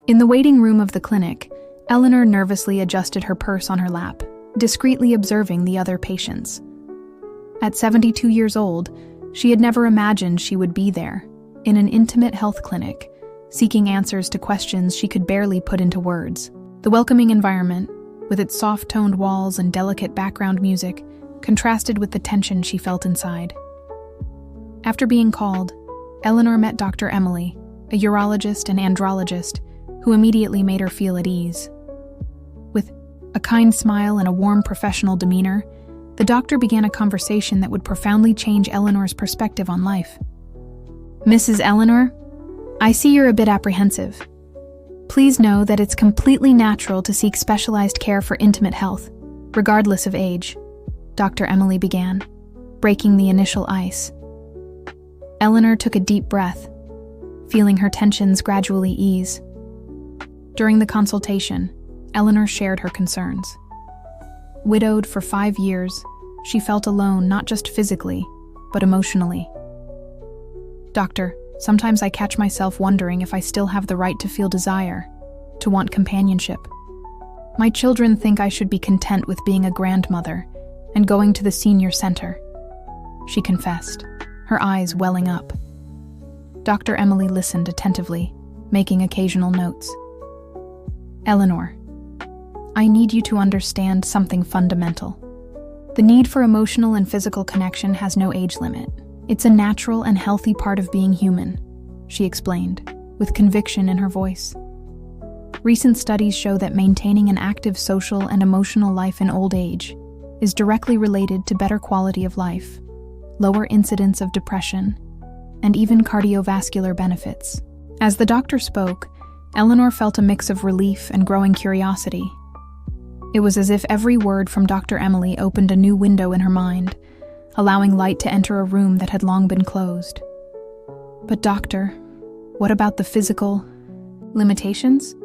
In the waiting room of the clinic, Eleanor nervously adjusted her purse on her lap, discreetly observing the other patients. At 72 years old, she had never imagined she would be there, in an intimate health clinic, seeking answers to questions she could barely put into words. The welcoming environment, with its soft-toned walls and delicate background music, contrasted with the tension she felt inside. After being called, Eleanor met Dr. Emily, a urologist and andrologist, who immediately made her feel at ease. With a kind smile and a warm professional demeanor, the doctor began a conversation that would profoundly change Eleanor's perspective on life. "Mrs. Eleanor, I see you're a bit apprehensive. Please know that it's completely natural to seek specialized care for intimate health, regardless of age," Dr. Emily began, breaking the initial ice. Eleanor took a deep breath, feeling her tensions gradually ease. During the consultation, Eleanor shared her concerns. Widowed for 5 years, she felt alone not just physically, but emotionally. "Doctor, sometimes I catch myself wondering if I still have the right to feel desire, to want companionship. My children think I should be content with being a grandmother and going to the senior center," she confessed, her eyes welling up. Dr. Emily listened attentively, making occasional notes. "Eleanor, I need you to understand something fundamental. The need for emotional and physical connection has no age limit. It's a natural and healthy part of being human," she explained, with conviction in her voice. Recent studies show that maintaining an active social and emotional life in old age is directly related to better quality of life, lower incidence of depression, and even cardiovascular benefits. As the doctor spoke, Eleanor felt a mix of relief and growing curiosity. It was as if every word from Dr. Emily opened a new window in her mind, allowing light to enter a room that had long been closed. "But doctor, what about the physical limitations?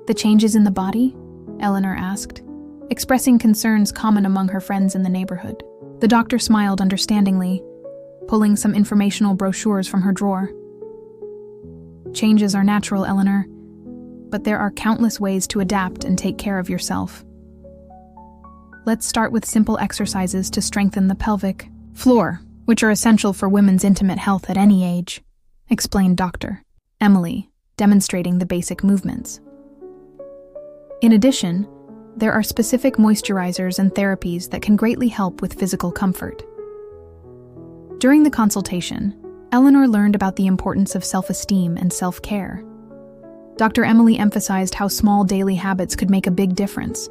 The changes in the body?" Eleanor asked, expressing concerns common among her friends in the neighborhood. The doctor smiled understandingly, pulling some informational brochures from her drawer. "Changes are natural, Eleanor, but there are countless ways to adapt and take care of yourself. Let's start with simple exercises to strengthen the pelvic floor, which are essential for women's intimate health at any age," explained Dr. Emily, demonstrating the basic movements. In addition, there are specific moisturizers and therapies that can greatly help with physical comfort. During the consultation, Eleanor learned about the importance of self-esteem and self-care. Dr. Emily emphasized how small daily habits could make a big difference,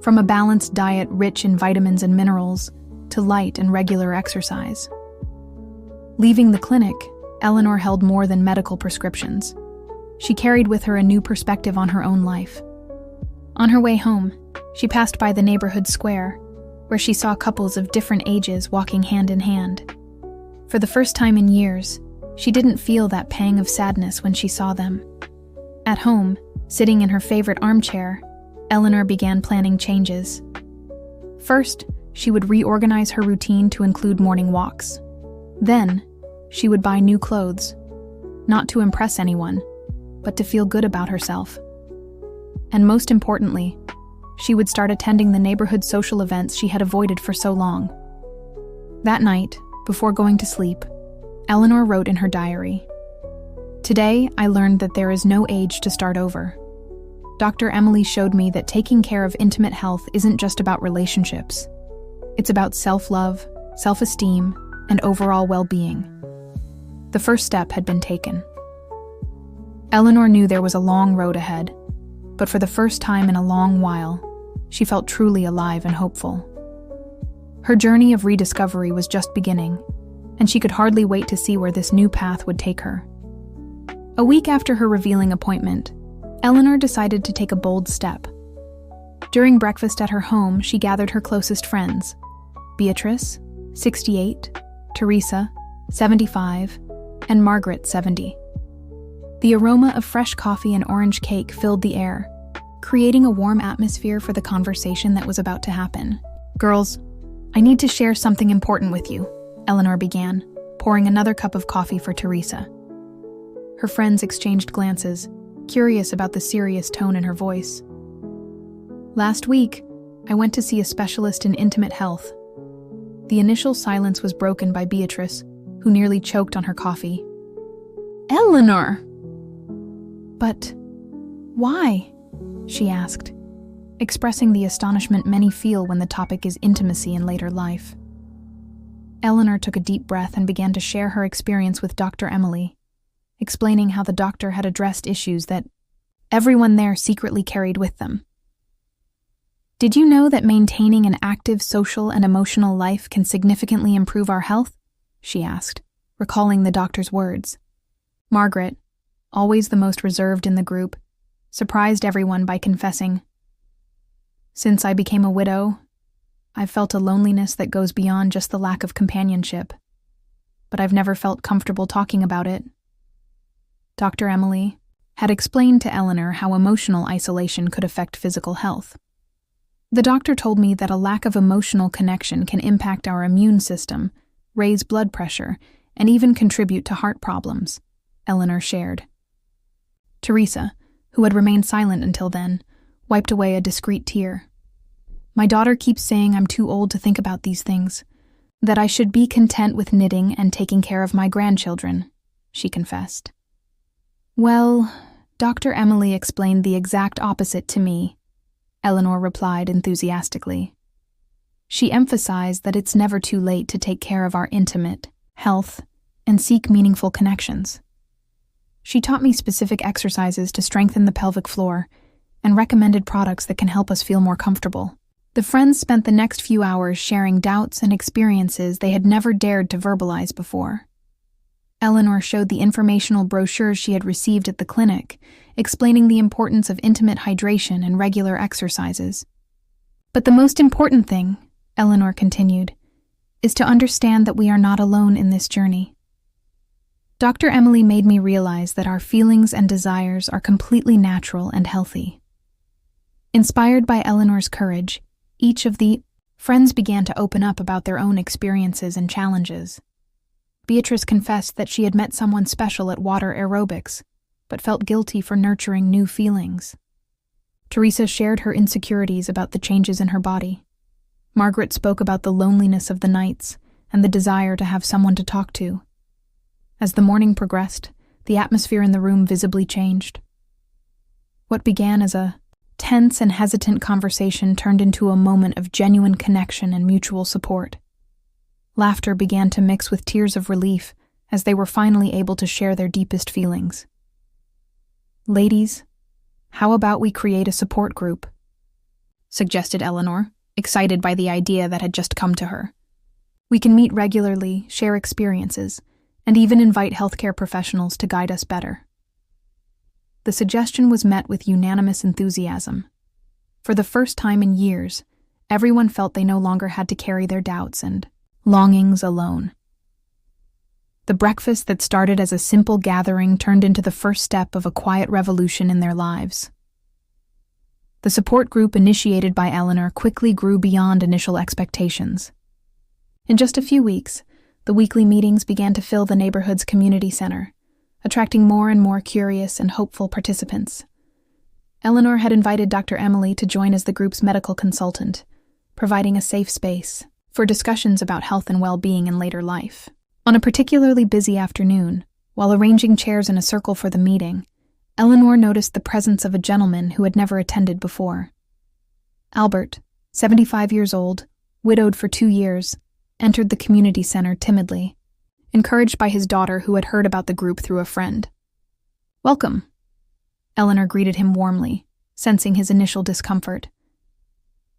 from a balanced diet rich in vitamins and minerals to light and regular exercise. Leaving the clinic, Eleanor held more than medical prescriptions. She carried with her a new perspective on her own life. On her way home, she passed by the neighborhood square, where she saw couples of different ages walking hand in hand. For the first time in years, she didn't feel that pang of sadness when she saw them. At home, sitting in her favorite armchair, Eleanor began planning changes. First, she would reorganize her routine to include morning walks. Then, she would buy new clothes, not to impress anyone, but to feel good about herself. And most importantly, she would start attending the neighborhood social events she had avoided for so long. That night, before going to sleep, Eleanor wrote in her diary, "Today, I learned that there is no age to start over. Dr. Emily showed me that taking care of intimate health isn't just about relationships. It's about self-love, self-esteem, and overall well-being." The first step had been taken. Eleanor knew there was a long road ahead, but for the first time in a long while, she felt truly alive and hopeful. Her journey of rediscovery was just beginning, and she could hardly wait to see where this new path would take her. A week after her revealing appointment, Eleanor decided to take a bold step. During breakfast at her home, she gathered her closest friends, Beatrice, 68, Teresa, 75, and Margaret, 70. The aroma of fresh coffee and orange cake filled the air, creating a warm atmosphere for the conversation that was about to happen. "Girls, I need to share something important with you," Eleanor began, pouring another cup of coffee for Teresa. Her friends exchanged glances, curious about the serious tone in her voice. "Last week, I went to see a specialist in intimate health." The initial silence was broken by Beatrice, who nearly choked on her coffee. "Eleanor!" "But why?" she asked, expressing the astonishment many feel when the topic is intimacy in later life. Eleanor took a deep breath and began to share her experience with Dr. Emily, explaining how the doctor had addressed issues that everyone there secretly carried with them. "Did you know that maintaining an active social and emotional life can significantly improve our health?" she asked, recalling the doctor's words. Margaret, always the most reserved in the group, surprised everyone by confessing, "Since I became a widow, I've felt a loneliness that goes beyond just the lack of companionship, but I've never felt comfortable talking about it." Dr. Emily had explained to Eleanor how emotional isolation could affect physical health. "The doctor told me that a lack of emotional connection can impact our immune system, raise blood pressure, and even contribute to heart problems," Eleanor shared. Teresa, who had remained silent until then, wiped away a discreet tear. "My daughter keeps saying I'm too old to think about these things, that I should be content with knitting and taking care of my grandchildren," she confessed. "Well, Dr. Emily explained the exact opposite to me," Eleanor replied enthusiastically. She emphasized that it's never too late to take care of our intimate health and seek meaningful connections. She taught me specific exercises to strengthen the pelvic floor and recommended products that can help us feel more comfortable. The friends spent the next few hours sharing doubts and experiences they had never dared to verbalize before. Eleanor showed the informational brochures she had received at the clinic, explaining the importance of intimate hydration and regular exercises. "But the most important thing," Eleanor continued, "is to understand that we are not alone in this journey." Dr. Emily made me realize that our feelings and desires are completely natural and healthy. Inspired by Eleanor's courage, each of the friends began to open up about their own experiences and challenges. Beatrice confessed that she had met someone special at water aerobics, but felt guilty for nurturing new feelings. Teresa shared her insecurities about the changes in her body. Margaret spoke about the loneliness of the nights and the desire to have someone to talk to. As the morning progressed, the atmosphere in the room visibly changed. What began as a tense and hesitant conversation turned into a moment of genuine connection and mutual support. Laughter began to mix with tears of relief as they were finally able to share their deepest feelings. "Ladies, how about we create a support group?" suggested Eleanor, excited by the idea that had just come to her. "We can meet regularly, share experiences, and even invite healthcare professionals to guide us better." The suggestion was met with unanimous enthusiasm. For the first time in years, everyone felt they no longer had to carry their doubts and longings alone. The breakfast that started as a simple gathering turned into the first step of a quiet revolution in their lives. The support group initiated by Eleanor quickly grew beyond initial expectations. In just a few weeks, the weekly meetings began to fill the neighborhood's community center, attracting more and more curious and hopeful participants. Eleanor had invited Dr. Emily to join as the group's medical consultant, providing a safe space for discussions about health and well-being in later life. On a particularly busy afternoon, while arranging chairs in a circle for the meeting, Eleanor noticed the presence of a gentleman who had never attended before. Albert, 75 years old, widowed for 2 years, entered the community center timidly, encouraged by his daughter who had heard about the group through a friend. "Welcome," Eleanor greeted him warmly, sensing his initial discomfort.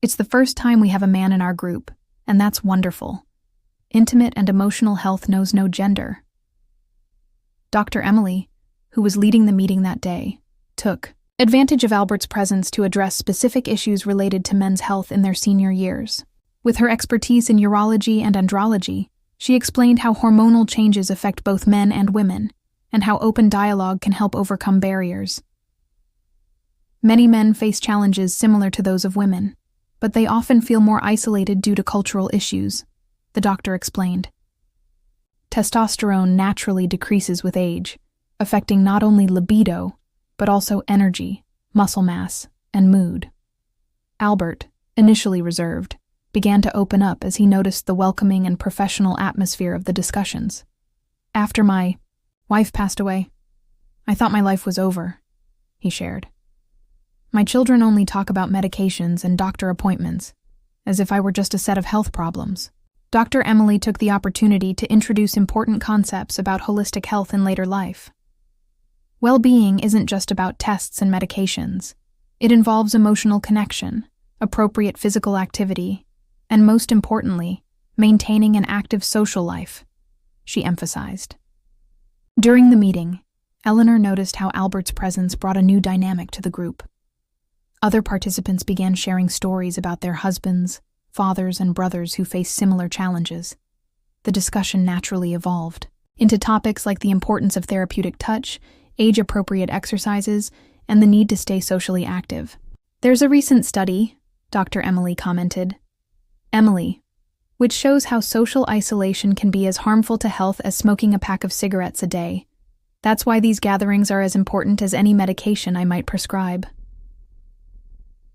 "It's the first time we have a man in our group, and that's wonderful. Intimate and emotional health knows no gender." Dr. Emily, who was leading the meeting that day, took advantage of Albert's presence to address specific issues related to men's health in their senior years. With her expertise in urology and andrology, she explained how hormonal changes affect both men and women, and how open dialogue can help overcome barriers. Many men face challenges similar to those of women, but they often feel more isolated due to cultural issues, the doctor explained. Testosterone naturally decreases with age, affecting not only libido, but also energy, muscle mass, and mood. Albert, initially reserved, began to open up as he noticed the welcoming and professional atmosphere of the discussions. "After my wife passed away, I thought my life was over," he shared. "My children only talk about medications and doctor appointments, as if I were just a set of health problems." Dr. Emily took the opportunity to introduce important concepts about holistic health in later life. Well-being isn't just about tests and medications. It involves emotional connection, appropriate physical activity, and most importantly, maintaining an active social life, she emphasized. During the meeting, Eleanor noticed how Albert's presence brought a new dynamic to the group. Other participants began sharing stories about their husbands, fathers, and brothers who faced similar challenges. The discussion naturally evolved into topics like the importance of therapeutic touch, age-appropriate exercises, and the need to stay socially active. "There's a recent study," Dr. Emily commented, which shows how social isolation can be as harmful to health as smoking a pack of cigarettes a day. "That's why these gatherings are as important as any medication I might prescribe."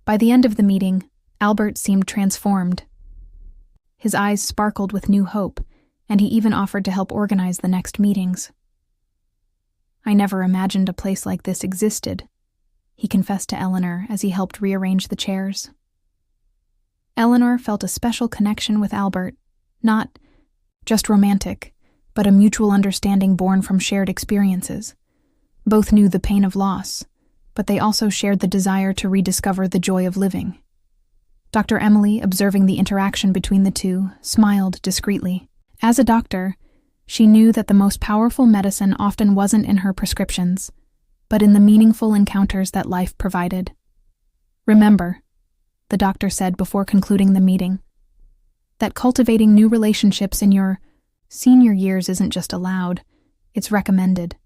By the end of the meeting, Albert seemed transformed. His eyes sparkled with new hope, and he even offered to help organize the next meetings. "I never imagined a place like this existed," he confessed to Eleanor as he helped rearrange the chairs. Eleanor felt a special connection with Albert, not just romantic, but a mutual understanding born from shared experiences. Both knew the pain of loss, but they also shared the desire to rediscover the joy of living. Dr. Emily, observing the interaction between the two, smiled discreetly. As a doctor, she knew that the most powerful medicine often wasn't in her prescriptions, but in the meaningful encounters that life provided. "Remember," the doctor said before concluding the meeting, "that cultivating new relationships in your senior years isn't just allowed, it's recommended.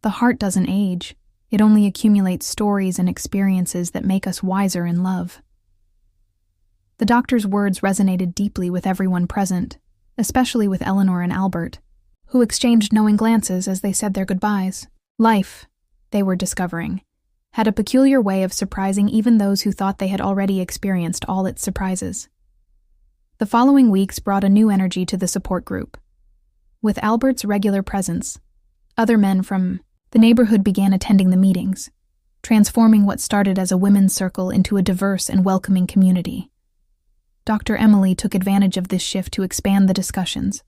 The heart doesn't age, it only accumulates stories and experiences that make us wiser in love." The doctor's words resonated deeply with everyone present, especially with Eleanor and Albert, who exchanged knowing glances as they said their goodbyes. Life, they were discovering, had a peculiar way of surprising even those who thought they had already experienced all its surprises. The following weeks brought a new energy to the support group. With Albert's regular presence, other men from the neighborhood began attending the meetings, transforming what started as a women's circle into a diverse and welcoming community. Dr. Emily took advantage of this shift to expand the discussions,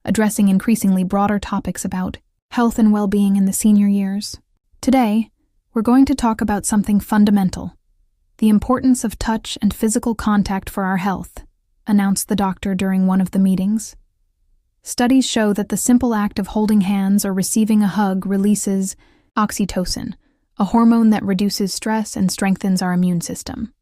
addressing increasingly broader topics about health and well-being in the senior years. "Today, we're going to talk about something fundamental, the importance of touch and physical contact for our health," announced the doctor during one of the meetings. "Studies show that the simple act of holding hands or receiving a hug releases oxytocin, a hormone that reduces stress and strengthens our immune system."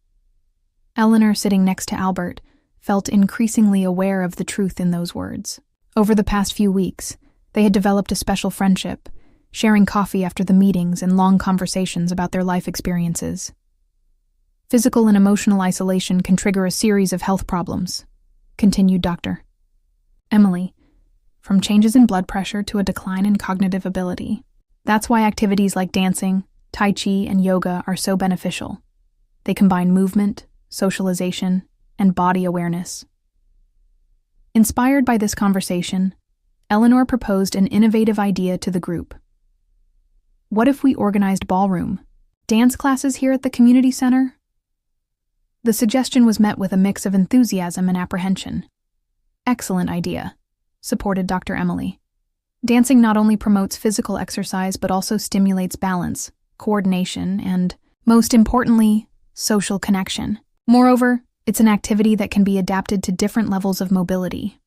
Eleanor, sitting next to Albert, felt increasingly aware of the truth in those words. Over the past few weeks, they had developed a special friendship, sharing coffee after the meetings and long conversations about their life experiences. "Physical and emotional isolation can trigger a series of health problems," continued Dr. Emily, "from changes in blood pressure to a decline in cognitive ability. That's why activities like dancing, Tai Chi, and yoga are so beneficial. They combine movement, socialization, and body awareness." Inspired by this conversation, Eleanor proposed an innovative idea to the group. "What if we organized ballroom, dance classes here at the community center?" The suggestion was met with a mix of enthusiasm and apprehension. "Excellent idea," supported Dr. Emily. "Dancing not only promotes physical exercise but also stimulates balance, coordination, and, most importantly, social connection. Moreover, it's an activity that can be adapted to different levels of mobility."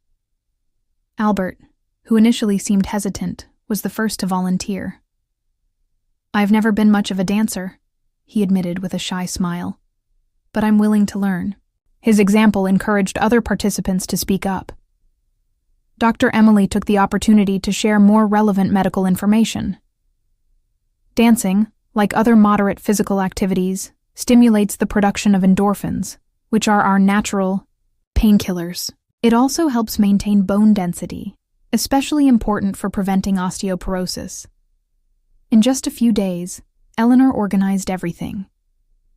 Albert, who initially seemed hesitant, was the first to volunteer. "I've never been much of a dancer," he admitted with a shy smile, "but I'm willing to learn." His example encouraged other participants to speak up. Dr. Emily took the opportunity to share more relevant medical information. Dancing, like other moderate physical activities, stimulates the production of endorphins, which are our natural painkillers. It also helps maintain bone density, especially important for preventing osteoporosis. In just a few days, Eleanor organized everything.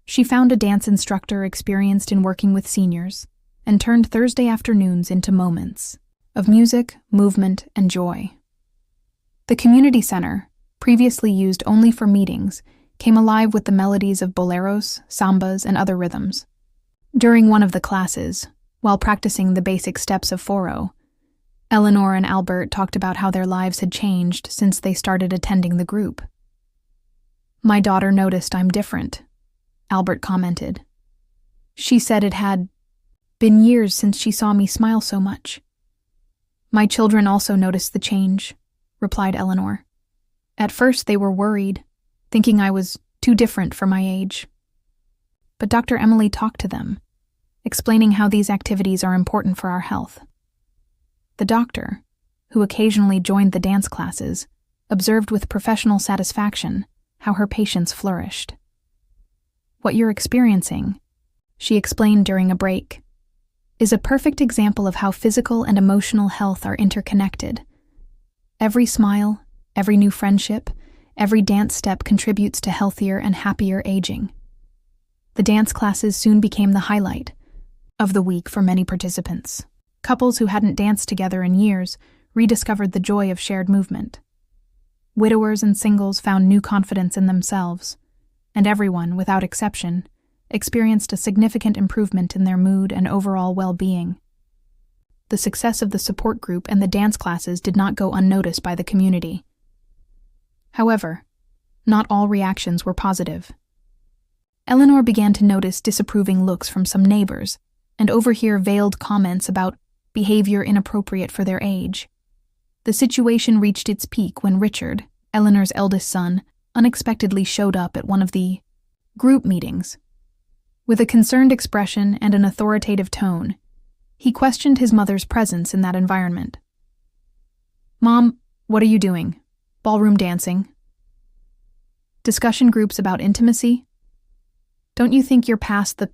She found a dance instructor experienced in working with seniors and turned Thursday afternoons into moments of music, movement, and joy. The community center, previously used only for meetings, came alive with the melodies of boleros, sambas, and other rhythms. During one of the classes, while practicing the basic steps of foro, Eleanor and Albert talked about how their lives had changed since they started attending the group. "My daughter noticed I'm different," Albert commented. "She said it had been years since she saw me smile so much." "My children also noticed the change," replied Eleanor. "At first they were worried, thinking I was too different for my age. But Dr. Emily talked to them, explaining how these activities are important for our health." The doctor, who occasionally joined the dance classes, observed with professional satisfaction how her patients flourished. "What you're experiencing," she explained during a break, "is a perfect example of how physical and emotional health are interconnected. Every smile, every new friendship, every dance step contributes to healthier and happier aging." The dance classes soon became the highlight of the week for many participants. Couples who hadn't danced together in years rediscovered the joy of shared movement. Widowers and singles found new confidence in themselves, and everyone, without exception, experienced a significant improvement in their mood and overall well-being. The success of the support group and the dance classes did not go unnoticed by the community. However, not all reactions were positive. Eleanor began to notice disapproving looks from some neighbors and overhear veiled comments about behavior inappropriate for their age. The situation reached its peak when Richard, Eleanor's eldest son, unexpectedly showed up at one of the group meetings. With a concerned expression and an authoritative tone, he questioned his mother's presence in that environment. "Mom, what are you doing? Ballroom dancing? Discussion groups about intimacy? Don't you think you're past the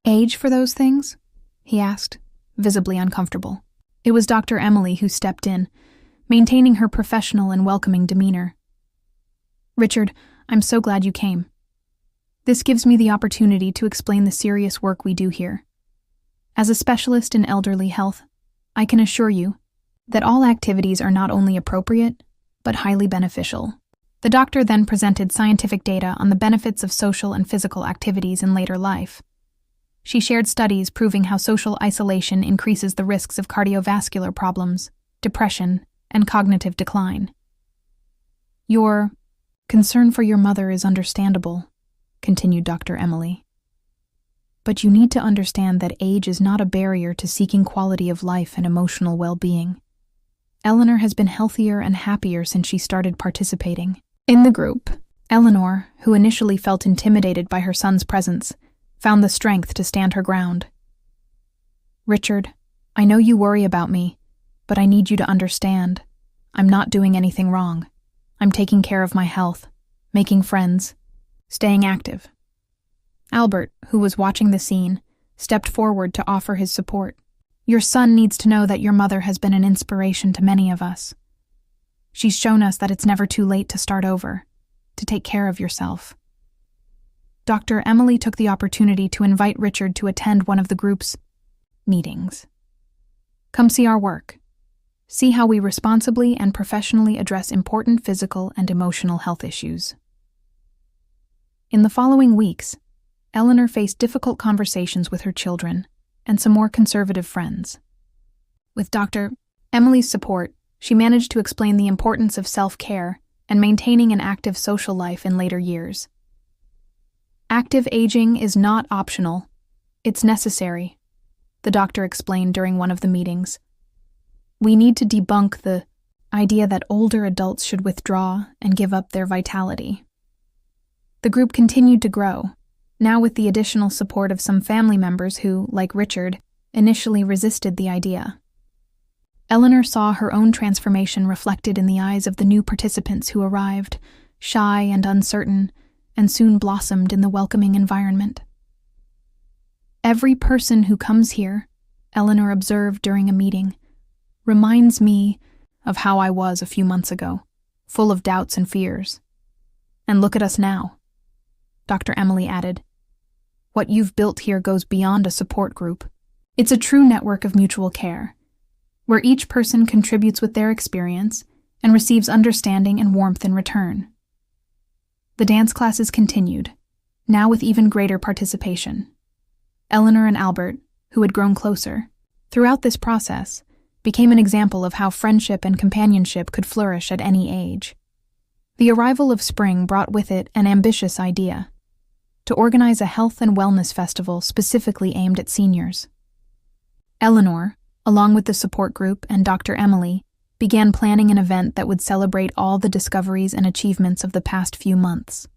age for those things?" he asked, visibly uncomfortable. It was Dr. Emily who stepped in, maintaining her professional and welcoming demeanor. "Richard, I'm so glad you came. This gives me the opportunity to explain the serious work we do here. As a specialist in elderly health, I can assure you that all activities are not only appropriate, but highly beneficial." The doctor then presented scientific data on the benefits of social and physical activities in later life. She shared studies proving how social isolation increases the risks of cardiovascular problems, depression, and cognitive decline. "Your concern for your mother is understandable," continued Dr. Emily. "But you need to understand that age is not a barrier to seeking quality of life and emotional well-being. Eleanor has been healthier and happier since she started participating." In the group, Eleanor, who initially felt intimidated by her son's presence, found the strength to stand her ground. "Richard, I know you worry about me, but I need you to understand. I'm not doing anything wrong. I'm taking care of my health, making friends, staying active." Albert, who was watching the scene, stepped forward to offer his support. "Your son needs to know that your mother has been an inspiration to many of us. She's shown us that it's never too late to start over, to take care of yourself." Dr. Emily took the opportunity to invite Richard to attend one of the group's meetings. "Come see our work. See how we responsibly and professionally address important physical and emotional health issues." In the following weeks, Eleanor faced difficult conversations with her children and some more conservative friends. With Dr. Emily's support, she managed to explain the importance of self-care and maintaining an active social life in later years. "Active aging is not optional. It's necessary," the doctor explained during one of the meetings. "We need to debunk the idea that older adults should withdraw and give up their vitality." The group continued to grow, now with the additional support of some family members who, like Richard, initially resisted the idea. Eleanor saw her own transformation reflected in the eyes of the new participants who arrived, shy and uncertain, and soon blossomed in the welcoming environment. "Every person who comes here," Eleanor observed during a meeting, "reminds me of how I was a few months ago, full of doubts and fears. And look at us now. Dr. Emily added. What you've built here goes beyond a support group. It's a true network of mutual care, where each person contributes with their experience and receives understanding and warmth in return. The dance classes continued, now with even greater participation. Eleanor and Albert, who had grown closer, throughout this process, became an example of how friendship and companionship could flourish at any age. The arrival of spring brought with it an ambitious idea: to organize a health and wellness festival specifically aimed at seniors. Eleanor, along with the support group and Dr. Emily, began planning an event that would celebrate all the discoveries and achievements of the past few months.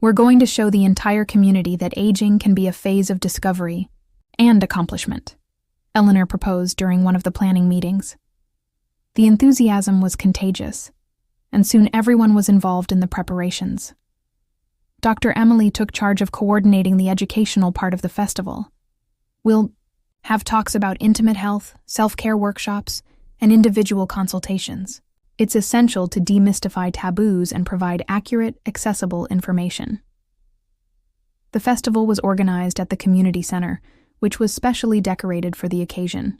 We're going to show the entire community that aging can be a phase of discovery and accomplishment, Eleanor proposed during one of the planning meetings. The enthusiasm was contagious, and soon everyone was involved in the preparations. Dr. Emily took charge of coordinating the educational part of the festival. We'll have talks about intimate health, self-care workshops, and individual consultations. It's essential to demystify taboos and provide accurate, accessible information. The festival was organized at the community center, which was specially decorated for the occasion.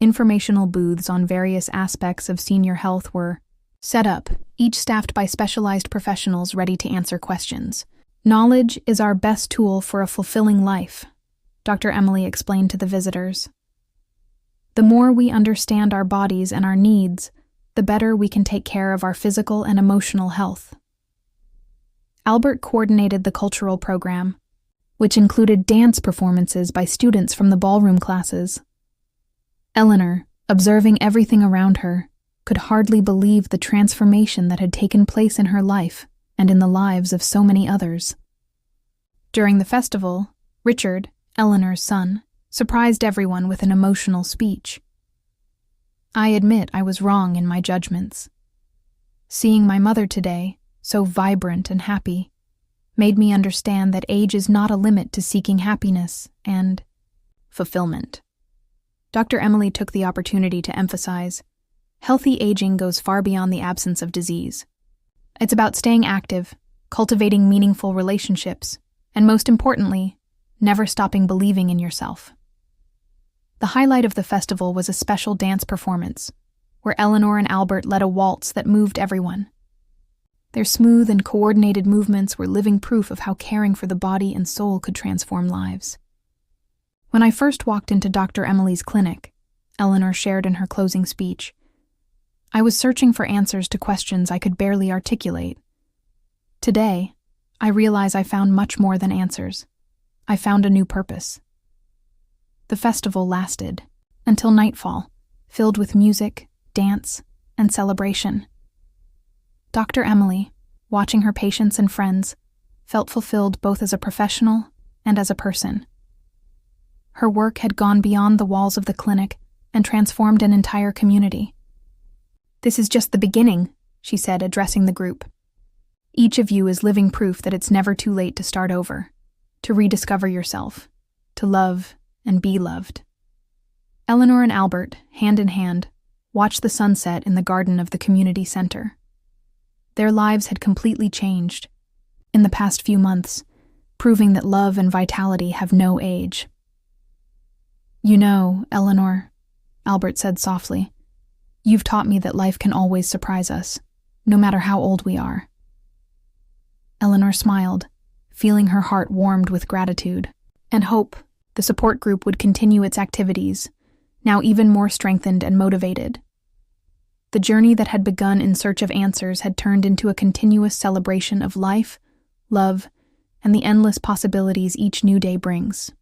Informational booths on various aspects of senior health were set up, each staffed by specialized professionals ready to answer questions. Knowledge is our best tool for a fulfilling life, Dr. Emily explained to the visitors. The more we understand our bodies and our needs, the better we can take care of our physical and emotional health. Albert coordinated the cultural program, which included dance performances by students from the ballroom classes. Eleanor, observing everything around her, could hardly believe the transformation that had taken place in her life and in the lives of so many others. During the festival, Richard, Eleanor's son, surprised everyone with an emotional speech. I admit I was wrong in my judgments. Seeing my mother today, so vibrant and happy, made me understand that age is not a limit to seeking happiness and fulfillment. Dr. Emily took the opportunity to emphasize, healthy aging goes far beyond the absence of disease. It's about staying active, cultivating meaningful relationships, and most importantly, never stopping believing in yourself. The highlight of the festival was a special dance performance, where Eleanor and Albert led a waltz that moved everyone. Their smooth and coordinated movements were living proof of how caring for the body and soul could transform lives. When I first walked into Dr. Emily's clinic, Eleanor shared in her closing speech, I was searching for answers to questions I could barely articulate. Today, I realize I found much more than answers. I found a new purpose. The festival lasted until nightfall, filled with music, dance, and celebration. Dr. Emily, watching her patients and friends, felt fulfilled both as a professional and as a person. Her work had gone beyond the walls of the clinic and transformed an entire community. This is just the beginning, she said, addressing the group. Each of you is living proof that it's never too late to start over, to rediscover yourself, to love and be loved. Eleanor and Albert, hand in hand, watched the sunset in the garden of the community center. Their lives had completely changed in the past few months, proving that love and vitality have no age. You know, Eleanor, Albert said softly, you've taught me that life can always surprise us, no matter how old we are. Eleanor smiled, feeling her heart warmed with gratitude and hope. The support group would continue its activities, now even more strengthened and motivated. The journey that had begun in search of answers had turned into a continuous celebration of life, love, and the endless possibilities each new day brings.